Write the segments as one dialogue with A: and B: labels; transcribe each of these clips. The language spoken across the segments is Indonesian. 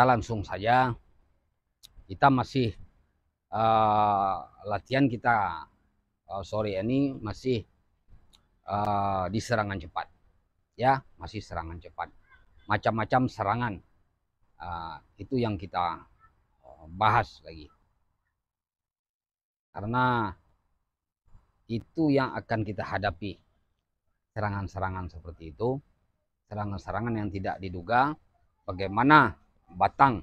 A: kita langsung saja. Kita masih latihan kita sore ini masih di serangan cepat, ya, masih serangan cepat, macam-macam serangan. Itu yang kita bahas lagi, karena itu yang akan kita hadapi, serangan-serangan seperti itu, serangan-serangan yang tidak diduga. Bagaimana batang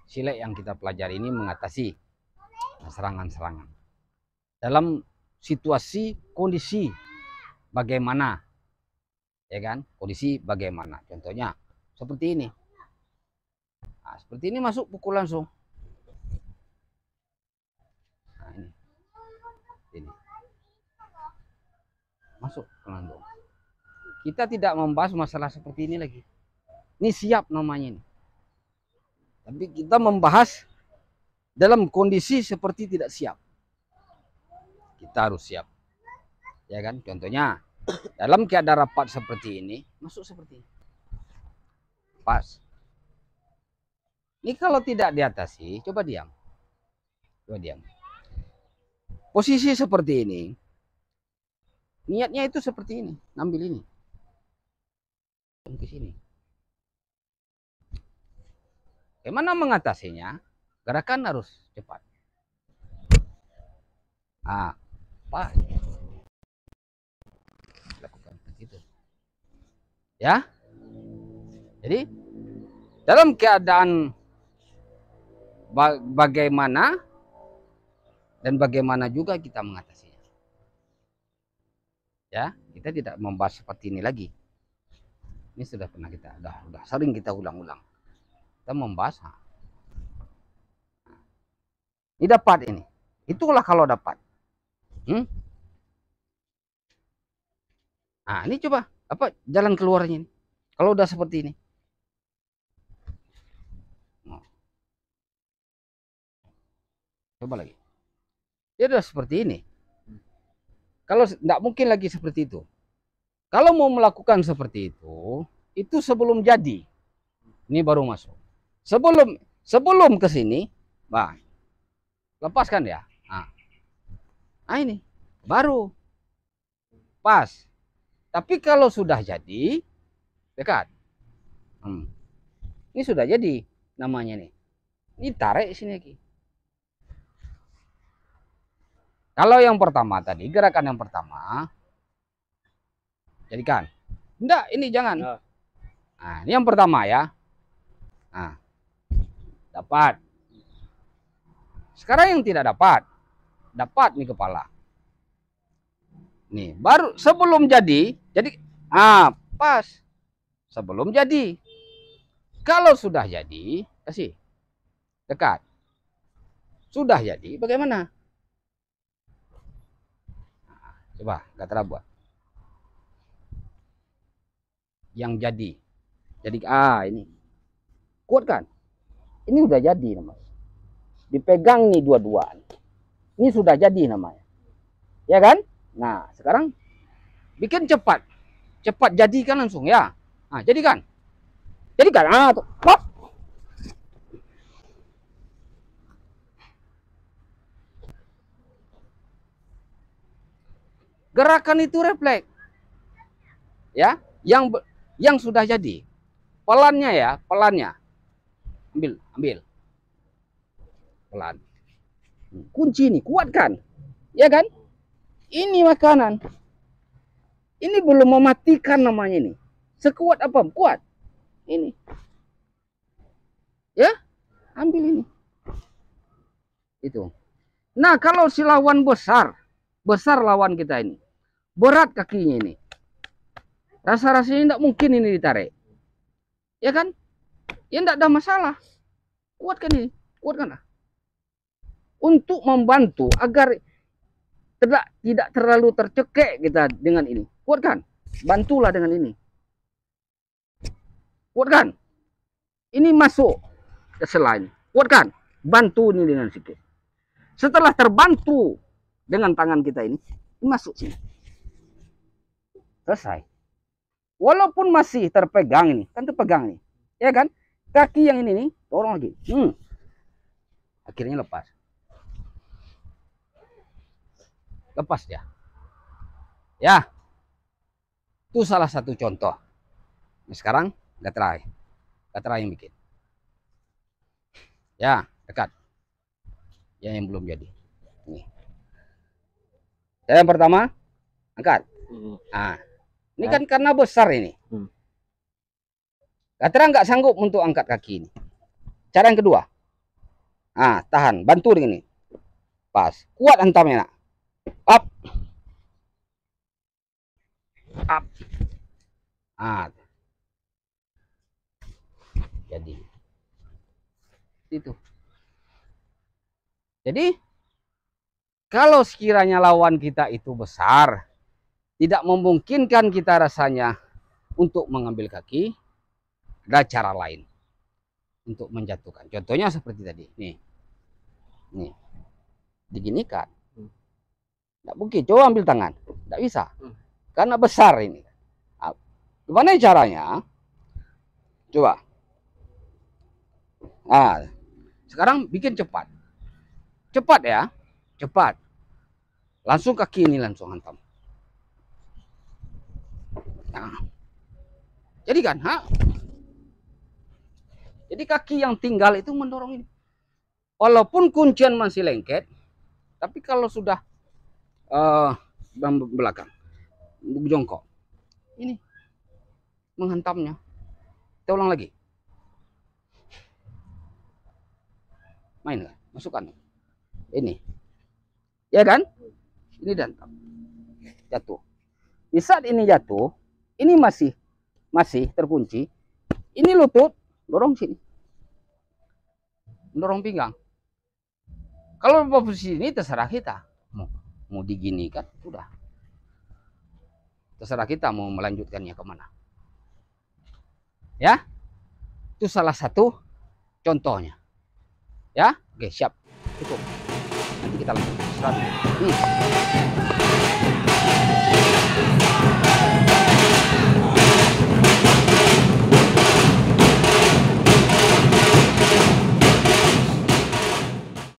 A: silet yang kita pelajari ini mengatasi serangan-serangan dalam situasi kondisi bagaimana, ya kan, kondisi bagaimana. Contohnya seperti ini. Nah, seperti ini masuk pukul langsung. Nah, ini masuk langsung. Kita tidak membahas masalah seperti ini lagi. Ini siap namanya ini. Tapi kita membahas dalam kondisi seperti tidak siap. Kita harus siap, ya kan. Contohnya dalam keadaan rapat seperti ini, masuk seperti ini, pas. Ini kalau tidak diatasi, coba diam, coba diam. Posisi seperti ini, niatnya itu seperti ini, ngambil ini ke sini. Bagaimana mengatasinya? Gerakan harus cepat. Pas. Lakukan begitu. Ya. Jadi dalam keadaan bagaimana dan bagaimana juga kita mengatasinya. Ya, kita tidak membahas seperti ini lagi. Ini sudah pernah kita, sudah sering kita ulang-ulang. Kita membahas. Ini dapat ini. Itulah kalau dapat. Nah, ini coba apa jalan keluarnya ini. Kalau udah seperti ini. Coba lagi. Dia udah seperti ini. Kalau tidak mungkin lagi seperti itu. Kalau mau melakukan seperti itu sebelum jadi. Ini baru masuk. Sebelum ke sini, bah, lepaskan ya. Nah ini baru pas. Tapi kalau sudah jadi, dekat. Ini sudah jadi namanya nih. Ini tarik sini lagi. Kalau yang pertama tadi, gerakan yang pertama, jadikan. Enggak, ini jangan. Nah, ini yang pertama ya. Nah, dapat. Sekarang yang tidak dapat nih kepala. Nih, baru sebelum jadi pas. Sebelum jadi. Kalau sudah jadi, kasih. Dekat. Sudah jadi, bagaimana? Nah, coba, nggak terbuat. Yang jadi. Jadi, ini. Kuat kan? Ini udah jadi namanya. Dipegang nih dua-duaan. Ini sudah jadi namanya. Ya kan? Nah, sekarang bikin cepat. Cepat jadikan langsung ya. Nah, jadikan. Jadikan. Tuh. Hop. Gerakan itu refleks. Ya, yang sudah jadi. Pelannya ya, pelannya. Ambil. Pelan. Kunci nih, kuatkan. Ya kan? Ini makanan. Ini belum mematikan namanya ini. Sekuat apa? Kuat. Ini. Ya? Ambil ini. Itu. Nah, kalau si lawan besar lawan kita ini. Berat kakinya ini. Rasa-rasanya tidak mungkin ini ditarik. Ya kan? Ya tidak ada masalah. Kuatkan ini. Kuatkan lah. Untuk membantu agar tidak terlalu tercekek kita dengan ini. Kuatkan. Bantulah dengan ini. Kuatkan. Ini masuk ke selain. Kuatkan. Bantu ini dengan sikit. Setelah terbantu dengan tangan kita ini masuk sini. Selesai. Walaupun masih terpegang ini. Kan terpegang ini. Ya kan? kaki yang ini nih, dorong lagi. Akhirnya lepas. Lepas dia. Ya. Itu salah satu contoh. Nah, sekarang Gatra yang bikin. Ya, dekat. Ya, yang belum jadi. Nih. Yang pertama, angkat. Nah, ini kan karena besar ini. Gatra nggak sanggup untuk angkat kaki ini. Cara yang kedua. Ah, tahan, bantu dengan ini. Pas. Kuat hantamnya, nak. Up. Up. Ah. Jadi. Itu. Jadi, kalau sekiranya lawan kita itu besar, tidak memungkinkan kita rasanya untuk mengambil kaki, ada cara lain untuk menjatuhkan. Contohnya seperti tadi. Nih. Diginikan. Tidak mungkin. Coba ambil tangan. Tidak bisa. Karena besar ini. Gimana caranya? Coba. Nah, sekarang bikin cepat. Cepat ya. Cepat. Langsung kaki ini langsung hantam. Nah. Jadi kan, jadi kaki yang tinggal itu mendorong ini. Walaupun kuncian masih lengket, tapi kalau sudah belakang, jongkok, ini menghantamnya. Kita ulang lagi. Main kan? Masukkan. Ini. Ya kan? Ini dihantam. Jatuh. Di saat ini jatuh, ini masih terkunci. Ini lutut, dorong sini. Dorong pinggang. Kalau posisi ini terserah kita. Mau diginikan, sudah. Terserah kita mau melanjutkannya kemana. Ya, itu salah satu contohnya. Ya, oke, siap, cukup. Nanti kita lanjut.